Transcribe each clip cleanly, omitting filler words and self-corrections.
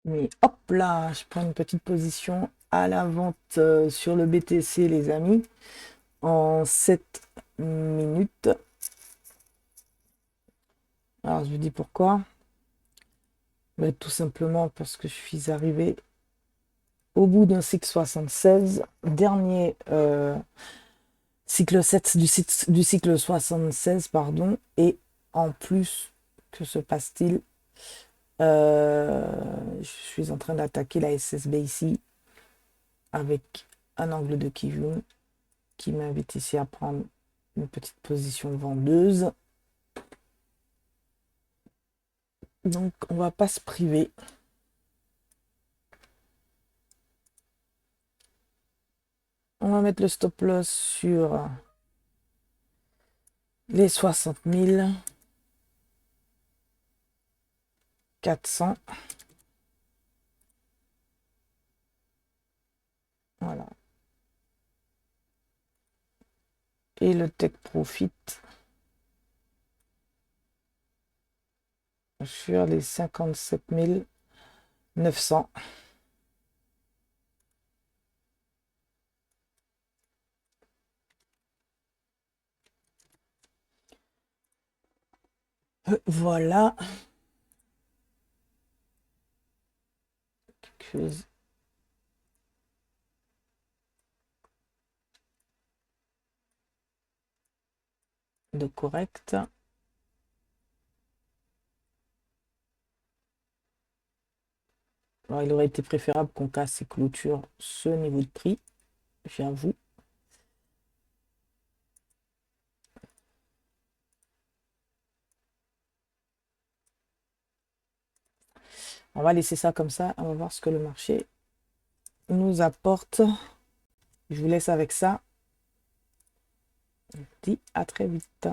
Mais hop là, je prends une petite position à la vente sur le BTC, les amis, en 7 minutes. Alors, je vous dis pourquoi. Bah, tout simplement parce que je suis arrivé au bout d'un cycle 76, dernier cycle 7 du cycle 76, pardon. Et en plus, que se passe-t-il? Je suis en train d'attaquer la SSB ici avec un angle de Kijun qui m'invite ici à prendre une petite position vendeuse. Donc, on va pas se priver. On va mettre le stop loss sur les 60 400. Voilà. Et le take profit sur les 57 900. Voilà. Quelque chose de correct. Alors, il aurait été préférable qu'on casse et clôture ce niveau de prix, j'avoue. On va laisser ça comme ça. On va voir ce que le marché nous apporte. Je vous laisse avec ça. Je vous dis à très vite.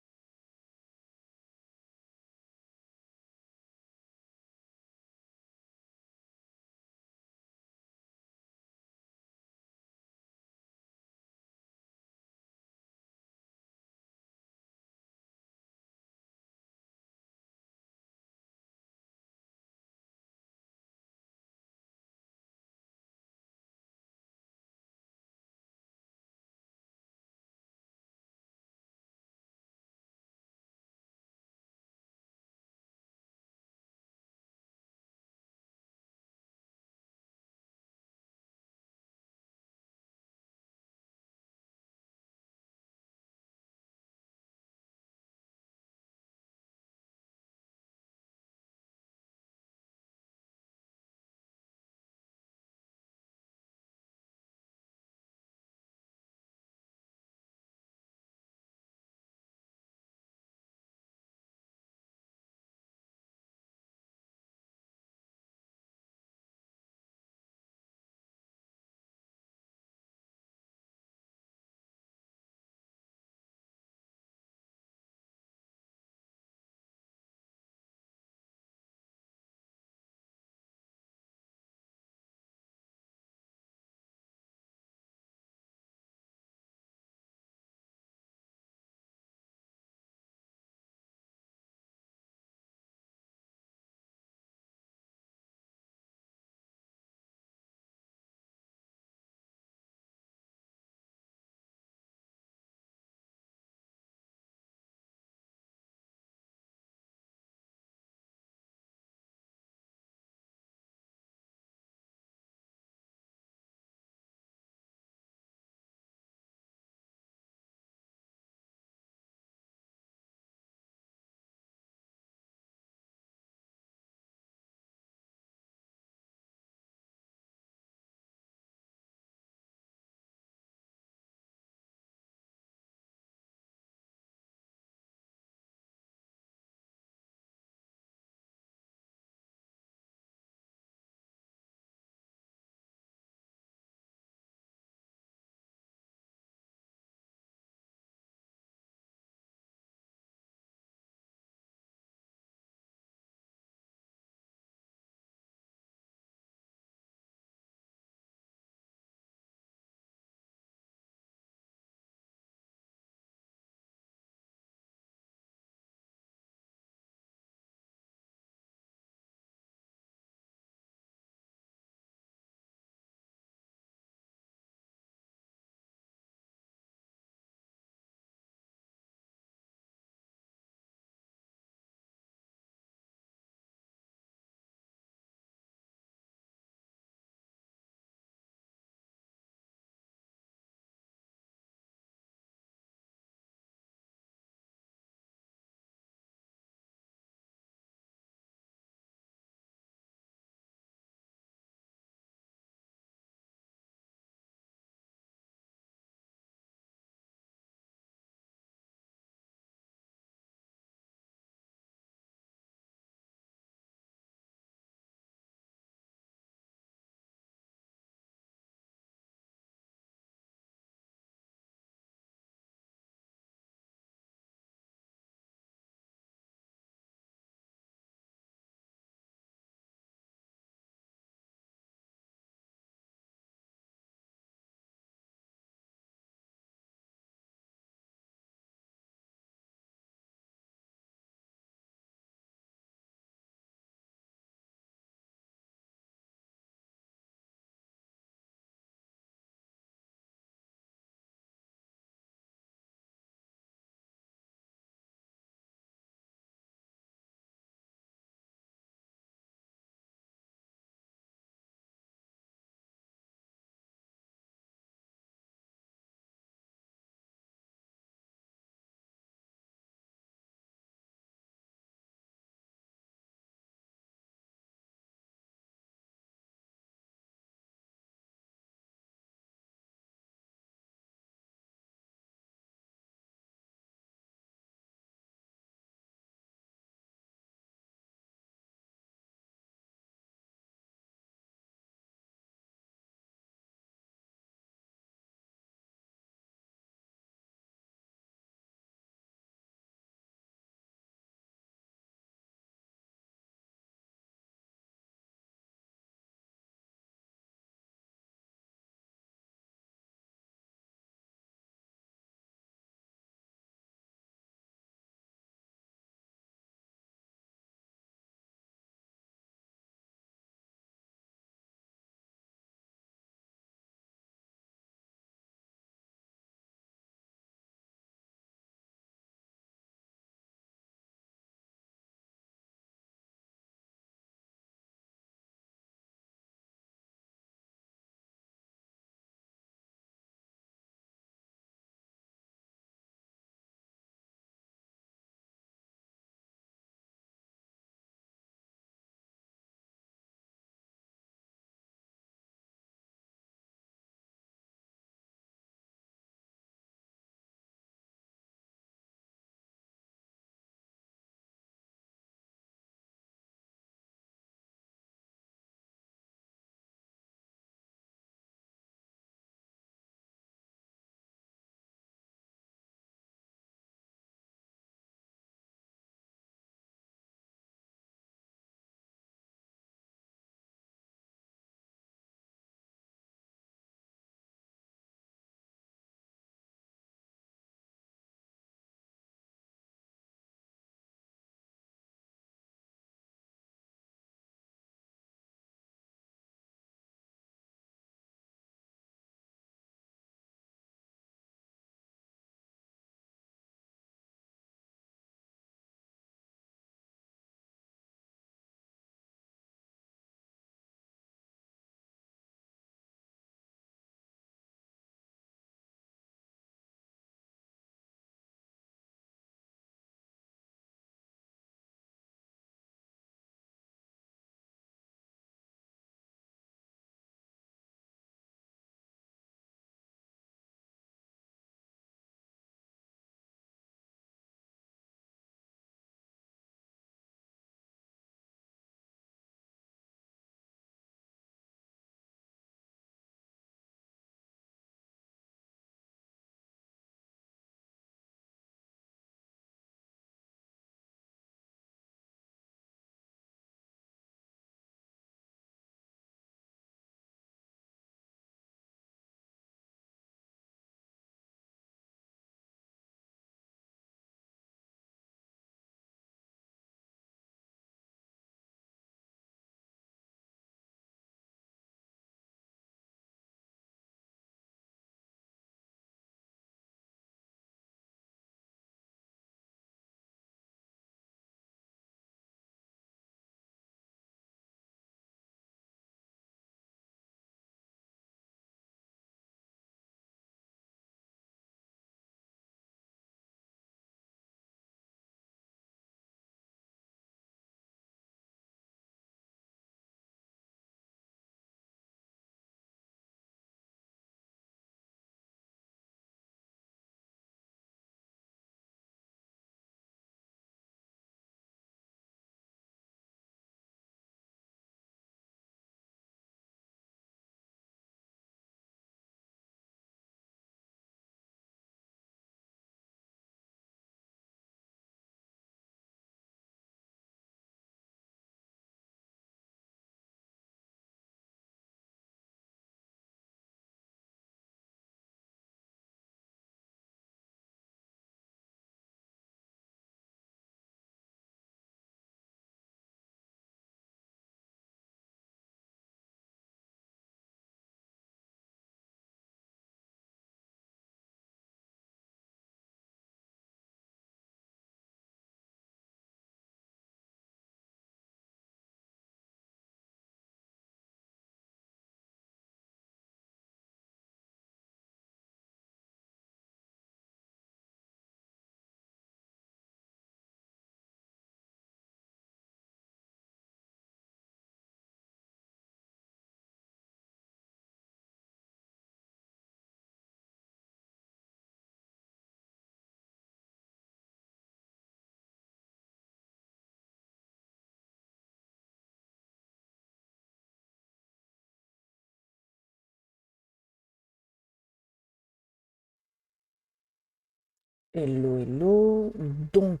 Hello, hello. Donc,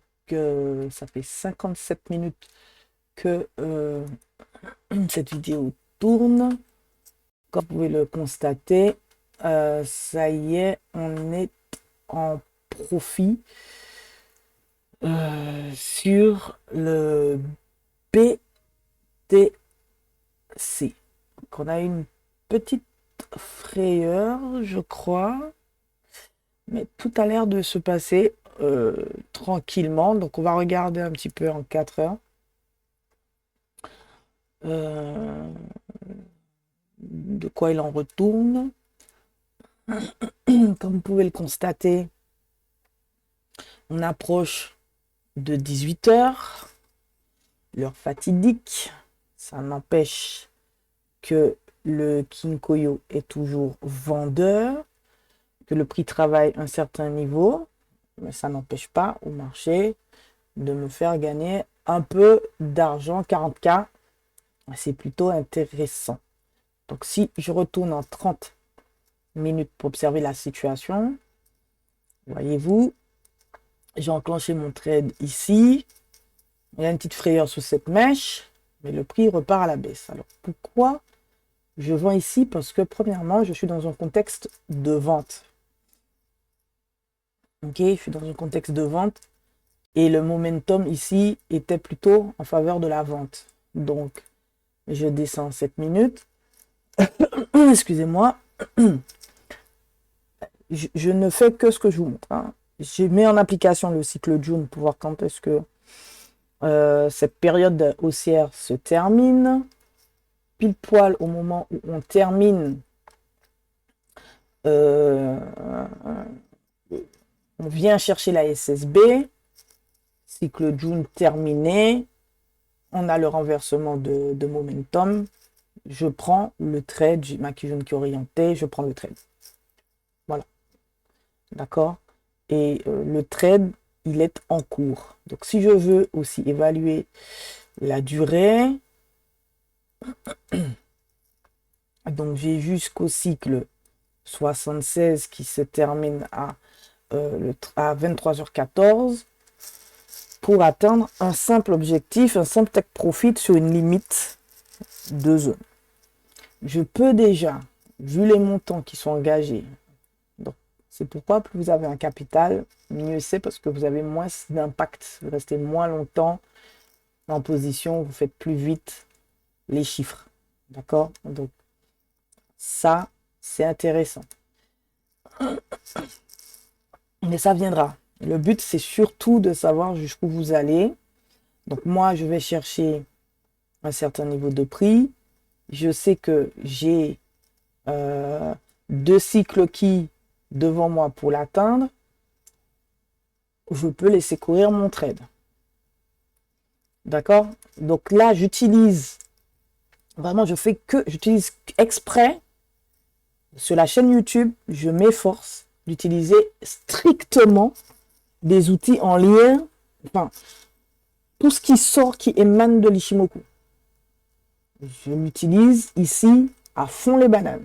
ça fait 57 minutes que cette vidéo tourne. Comme vous pouvez le constater, ça y est, on est en profit sur le BTC. On a une petite frayeur, je crois. Mais tout a l'air de se passer tranquillement. Donc, on va regarder un petit peu en 4 heures. De quoi il en retourne. Comme vous pouvez le constater, on approche de 18 heures. L'heure fatidique. Ça n'empêche que le Kinkoyo est toujours vendeur, que le prix travaille un certain niveau, mais ça n'empêche pas au marché de me faire gagner un peu d'argent, 40K. C'est plutôt intéressant. Donc si je retourne en 30 minutes pour observer la situation, voyez-vous, j'ai enclenché mon trade ici. Il y a une petite frayeur sous cette mèche, mais le prix repart à la baisse. Alors pourquoi je vends ici? Parce que premièrement, je suis dans un contexte de vente. Ok, je suis dans un contexte de vente et le momentum ici était plutôt en faveur de la vente. Donc, je descends 7 minutes. Excusez-moi. Je ne fais que ce que je vous montre. Hein. J'ai mis en application le cycle June pour voir quand est-ce que cette période haussière se termine. Pile poil au moment où on termine, on vient chercher la SSB. Cycle June terminé. On a le renversement de momentum. Je prends le trade. J'ai ma Kijun qui est orientée. Je prends le trade. Voilà. D'accord? Et le trade, il est en cours. Donc, si je veux aussi évaluer la durée, donc j'ai jusqu'au cycle 76 qui se termine à 23h14 pour atteindre un simple objectif, un simple take profit sur une limite de zone. Je peux déjà, vu les montants qui sont engagés, donc c'est pourquoi plus vous avez un capital, mieux c'est parce que vous avez moins d'impact, vous restez moins longtemps en position, vous faites plus vite les chiffres. D'accord? Donc ça, c'est intéressant. Mais ça viendra. Le but, c'est surtout de savoir jusqu'où vous allez. Donc moi, je vais chercher un certain niveau de prix. Je sais que j'ai 2 cycles qui devant moi pour l'atteindre. Je peux laisser courir mon trade. D'accord? Donc là, j'utilise, vraiment, j'utilise exprès sur la chaîne YouTube, je m'efforce d'utiliser strictement des outils en lien, enfin, tout ce qui sort, qui émane de l'Ishimoku. Je l'utilise ici à fond les bananes.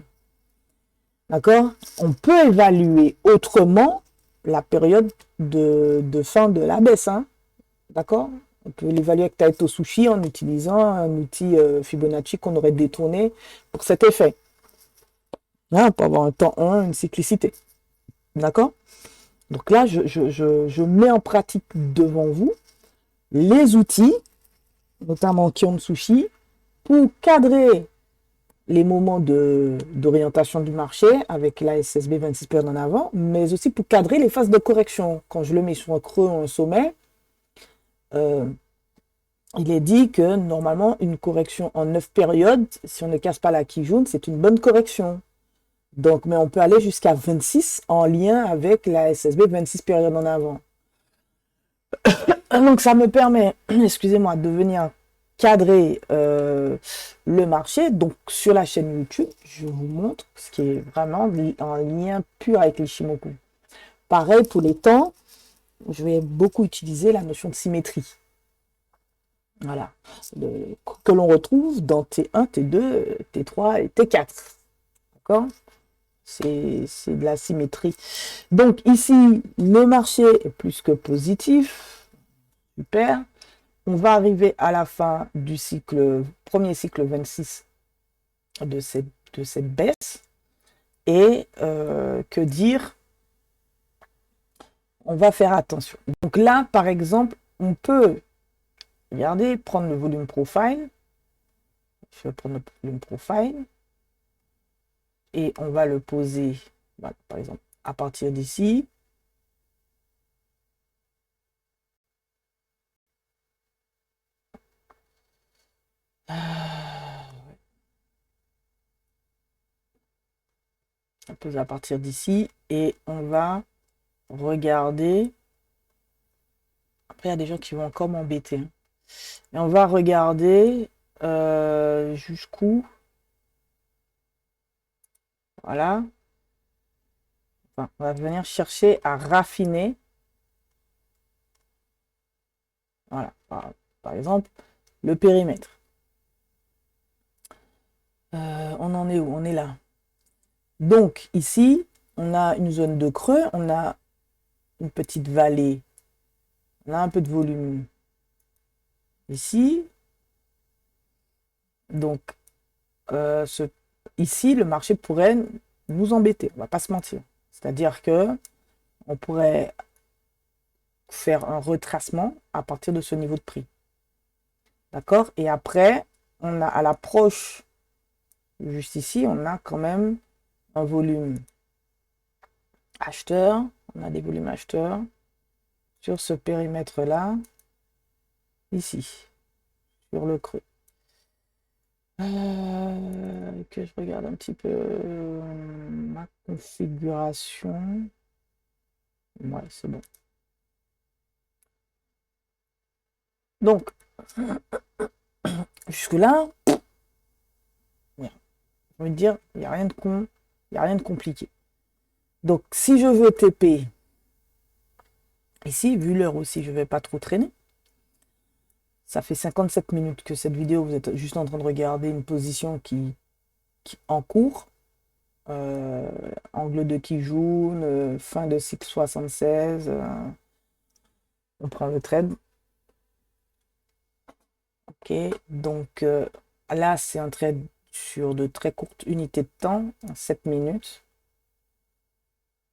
D'accord? On peut évaluer autrement la période de fin de la baisse. Hein? D'accord? On peut l'évaluer avec Taito Sushi en utilisant un outil Fibonacci qu'on aurait détourné pour cet effet. Hein, pour avoir un temps 1, une cyclicité. D'accord? Donc là, je mets en pratique devant vous les outils, notamment Kion Sushi, pour cadrer les moments d'orientation du marché avec la SSB 26 périodes en avant, mais aussi pour cadrer les phases de correction. Quand je le mets sur un creux ou un sommet, il est dit que normalement, une correction en 9 périodes, si on ne casse pas la Kijun, c'est une bonne correction. Donc, mais on peut aller jusqu'à 26 en lien avec la SSB 26 périodes en avant. Donc, ça me permet, excusez-moi, de venir cadrer le marché. Donc, sur la chaîne YouTube, je vous montre ce qui est vraiment en lien pur avec l'Ishimoku. Pareil pour les temps, je vais beaucoup utiliser la notion de symétrie. Voilà. Que l'on retrouve dans T1, T2, T3 et T4. D'accord? C'est de la symétrie. Donc ici, le marché est plus que positif. Super. On va arriver à la fin du cycle, premier cycle 26 de cette baisse. Et que dire? On va faire attention. Donc là, par exemple, on peut, regardez, prendre le volume profile. Je vais prendre le volume profile. Et on va le poser, voilà, par exemple, à partir d'ici. On pose à partir d'ici et on va regarder. Après, il y a des gens qui vont encore m'embêter. Hein. Et on va regarder jusqu'où. Voilà. Enfin, on va venir chercher à raffiner. Voilà. Par exemple, le périmètre. On en est où? On est là. Donc, ici, on a une zone de creux. On a une petite vallée. On a un peu de volume ici. Donc, ici, le marché pourrait nous embêter. On ne va pas se mentir. C'est-à-dire que on pourrait faire un retracement à partir de ce niveau de prix. D'accord? Et après, on a à l'approche, juste ici, on a quand même un volume acheteur. On a des volumes acheteurs sur ce périmètre-là, ici, sur le creux. Que je regarde un petit peu ma configuration. Ouais, c'est bon. Donc, jusque-là, je veux dire, il n'y a rien de con, il n'y a rien de compliqué. Donc, si je veux TP, ici, vu l'heure aussi, je ne vais pas trop traîner. Ça fait 57 minutes que cette vidéo, vous êtes juste en train de regarder une position qui en cours. Angle de Kijun, fin de cycle 76. On prend le trade. Ok, donc là, c'est un trade sur de très courtes unités de temps, 7 minutes.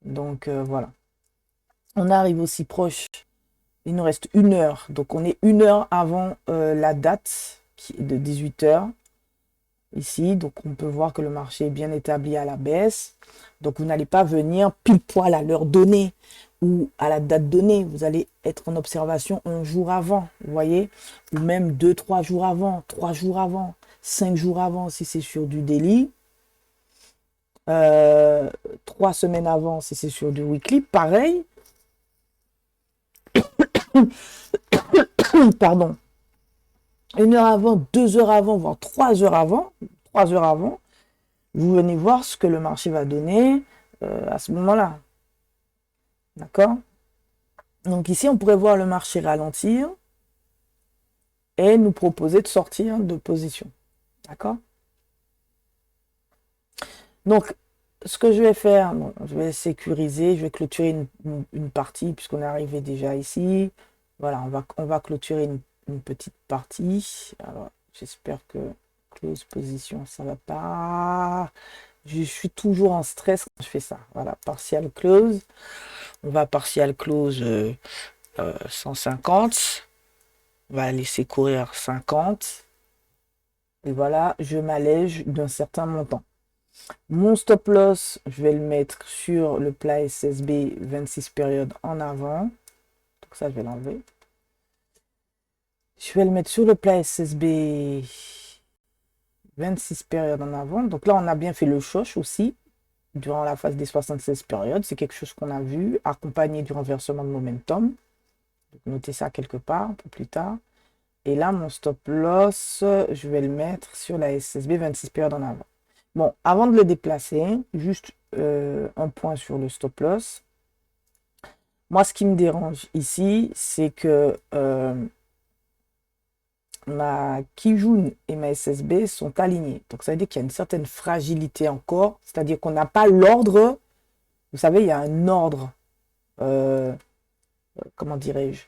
Donc voilà. On arrive aussi proche. Il nous reste 1 heure. Donc on est 1 heure avant la date qui est de 18 heures. Ici, donc on peut voir que le marché est bien établi à la baisse. Donc vous n'allez pas venir pile poil à l'heure donnée ou à la date donnée. Vous allez être en observation un jour avant, vous voyez, ou même 2-3 jours avant, 3 jours avant, 5 jours avant si c'est sur du daily. 3 semaines avant si c'est sur du weekly, pareil. Pardon. 1 heure avant, 2 heures avant, voire 3 heures avant. 3 heures avant. Vous venez voir ce que le marché va donner à ce moment-là. D'accord? Donc ici, on pourrait voir le marché ralentir et nous proposer de sortir de position. D'accord? Donc, ce que je vais faire, bon, je vais sécuriser, je vais clôturer une partie puisqu'on est arrivé déjà ici. Voilà, on va clôturer une petite partie. Alors, j'espère que close position, ça va pas. Je suis toujours en stress quand je fais ça. Voilà, partial close. On va partial close 150. On va laisser courir 50. Et voilà, je m'allège d'un certain montant. Mon stop loss, je vais le mettre sur le plat SSB 26 périodes en avant. Donc ça, je vais l'enlever. Je vais le mettre sur le plat SSB 26 périodes en avant. Donc là, on a bien fait le choche aussi durant la phase des 76 périodes. C'est quelque chose qu'on a vu, accompagné du renversement de momentum. Donc, notez ça quelque part pour plus tard. Et là, mon stop loss, je vais le mettre sur la SSB 26 périodes en avant. Bon, avant de le déplacer, juste un point sur le stop loss. Moi, ce qui me dérange ici, c'est que ma Kijun et ma SSB sont alignés. Donc ça veut dire qu'il y a une certaine fragilité encore, c'est-à-dire qu'on n'a pas l'ordre. Vous savez, il y a un ordre, euh, comment dirais-je,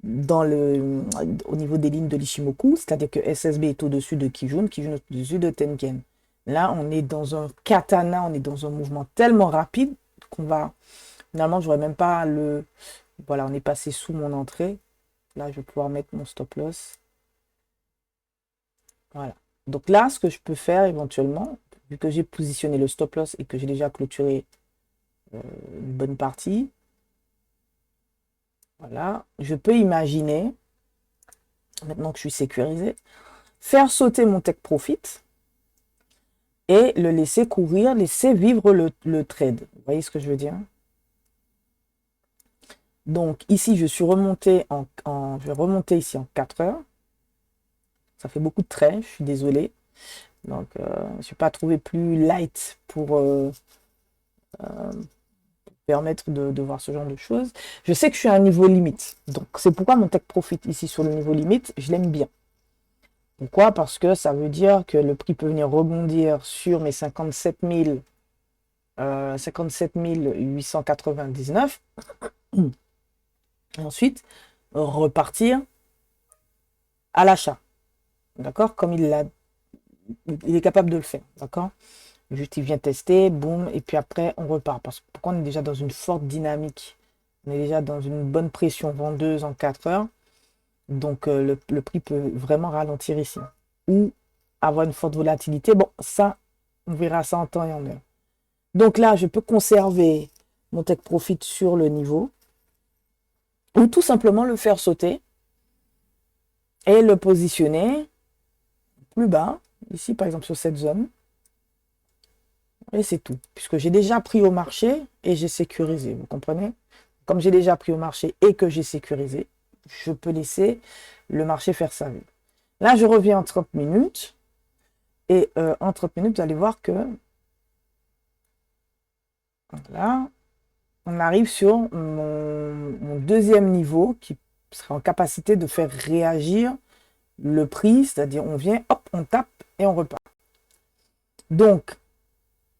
au niveau des lignes de l'Ishimoku, c'est-à-dire que SSB est au-dessus de Kijun, Kijun est au-dessus de Tengen. Là, on est dans un katana, on est dans un mouvement tellement rapide qu'on va... Finalement, je n'aurais même pas le... Voilà, on est passé sous mon entrée. Là, je vais pouvoir mettre mon stop loss. Voilà. Donc là, ce que je peux faire éventuellement, vu que j'ai positionné le stop loss et que j'ai déjà clôturé une bonne partie, voilà, je peux imaginer, maintenant que je suis sécurisé, faire sauter mon take profit et le laisser courir, laisser vivre le trade. Vous voyez ce que je veux dire? Donc ici, je suis remonté je vais remonter ici en 4 heures. Ça fait beaucoup de traits, je suis désolé. Donc, je ne suis pas trouvé plus light pour permettre de voir ce genre de choses. Je sais que je suis à un niveau limite. Donc, c'est pourquoi mon take profit ici sur le niveau limite, je l'aime bien. Pourquoi? Parce que ça veut dire que le prix peut venir rebondir sur mes 57 899. Et ensuite, repartir à l'achat. D'accord? Comme il est capable de le faire. D'accord? Juste, il vient tester, boum, et puis après, on repart. Parce que pourquoi on est déjà dans une forte dynamique? On est déjà dans une bonne pression vendeuse en 4 heures. Donc, le prix peut vraiment ralentir ici. Ou avoir une forte volatilité. Bon, ça, on verra ça en temps et en heure. Donc là, je peux conserver mon take profit sur le niveau. Ou tout simplement le faire sauter. Et le positionner plus bas. Ici, par exemple, sur cette zone. Et c'est tout. Puisque j'ai déjà pris au marché et j'ai sécurisé. Vous comprenez? Comme j'ai déjà pris au marché et que j'ai sécurisé, je peux laisser le marché faire sa vie. Là, je reviens en 30 minutes. Et en 30 minutes, vous allez voir que là, on arrive sur mon deuxième niveau qui sera en capacité de faire réagir le prix. C'est-à-dire, on vient, hop, on tape et on repart. Donc,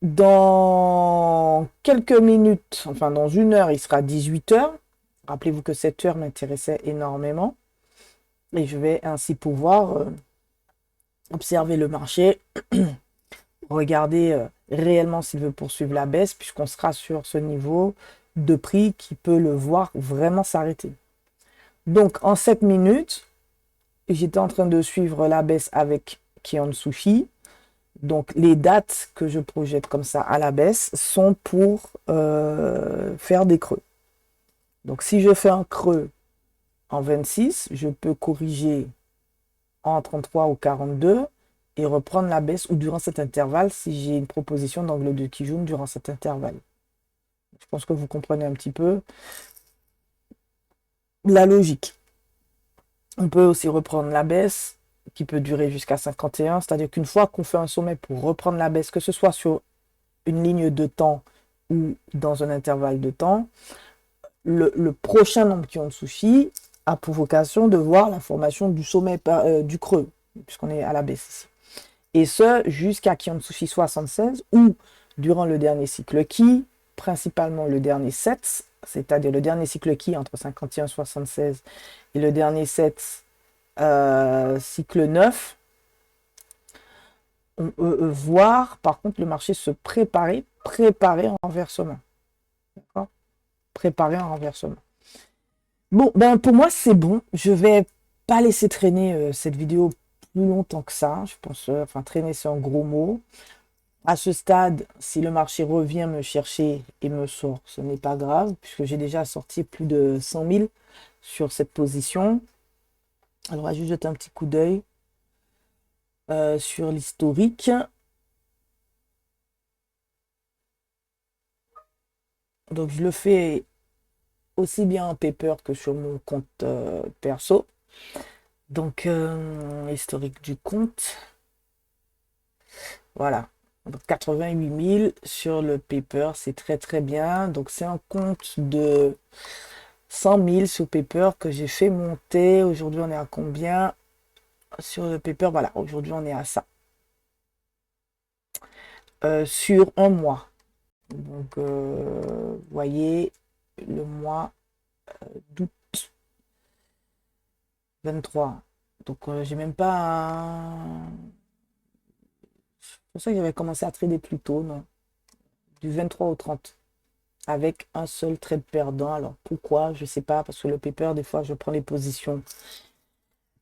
dans quelques minutes, enfin dans 1 heure, il sera 18 heures. Rappelez-vous que cette heure m'intéressait énormément. Et je vais ainsi pouvoir observer le marché, regarder réellement s'il veut poursuivre la baisse, puisqu'on sera sur ce niveau de prix qui peut le voir vraiment s'arrêter. Donc en 7 minutes, j'étais en train de suivre la baisse avec Kian Sushi. Donc les dates que je projette comme ça à la baisse sont pour faire des creux. Donc si je fais un creux en 26, je peux corriger en 33 ou 42 et reprendre la baisse ou durant cet intervalle si j'ai une proposition d'angle de Kijun durant cet intervalle. Je pense que vous comprenez un petit peu la logique. On peut aussi reprendre la baisse qui peut durer jusqu'à 51, c'est-à-dire qu'une fois qu'on fait un sommet pour reprendre la baisse, que ce soit sur une ligne de temps ou dans un intervalle de temps, le prochain nombre qui ont de sushi a pour vocation de voir la formation du sommet du creux, puisqu'on est à la baisse ici. Et ce, jusqu'à Kiantsushi 76, ou durant le dernier cycle Ki, principalement le dernier 7, c'est-à-dire le dernier cycle Ki entre 51 et 76, et le dernier 7, cycle 9, on peut voir par contre le marché se préparer en renversement. D'accord? Préparer un renversement. Bon, ben pour moi c'est bon. Je vais pas laisser traîner cette vidéo plus longtemps que ça. Je pense, enfin traîner c'est un gros mot. À ce stade, si le marché revient me chercher et me sort, ce n'est pas grave, puisque j'ai déjà sorti plus de 100 000 sur cette position. Alors, on va juste jeter un petit coup d'œil sur l'historique. Donc, je le fais aussi bien en paper que sur mon compte perso. Donc, historique du compte. Voilà. Donc, 88 000 sur le paper, c'est très très bien. Donc, c'est un compte de 100 000 sur paper que j'ai fait monter. Aujourd'hui, on est à combien? sur le paper, voilà, aujourd'hui on est à ça. Sur un mois. Donc, vous voyez, le mois d'août 23. Donc, j'ai même pas C'est pour ça que j'avais commencé à trader plus tôt, non? Du 23 au 30. Avec un seul trade perdant. Alors, pourquoi? Je sais pas. Parce que le paper, des fois, je prends les positions.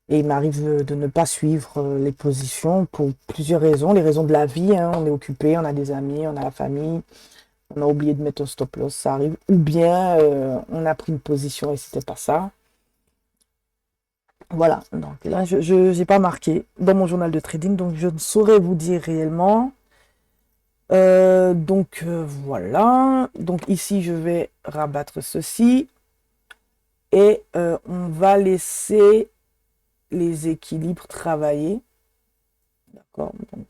Et il m'arrive de ne pas suivre les positions pour plusieurs raisons. Les raisons de la vie, hein. On est occupé, on a des amis, on a la famille. On a oublié de mettre un stop loss, ça arrive. Ou bien on a pris une position et c'était pas ça. Voilà, donc là, je n'ai pas marqué dans mon journal de trading, donc je ne saurais vous dire réellement. Voilà, donc ici, je vais rabattre ceci. Et on va laisser les équilibres travailler. D'accord, donc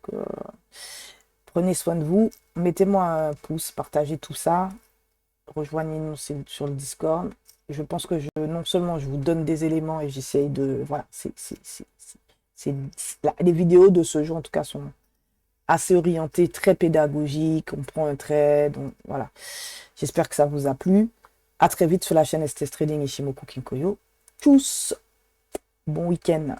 prenez soin de vous. Mettez-moi un pouce, partagez tout ça. Rejoignez-nous sur le Discord. Je pense que non seulement je vous donne des éléments et j'essaye de... Voilà, les vidéos de ce jour, en tout cas, sont assez orientées, très pédagogiques. On prend un trait, donc voilà. J'espère que ça vous a plu. À très vite sur la chaîne STS Trading Ishimoku Kinkoyo. Tchuss! Bon week-end.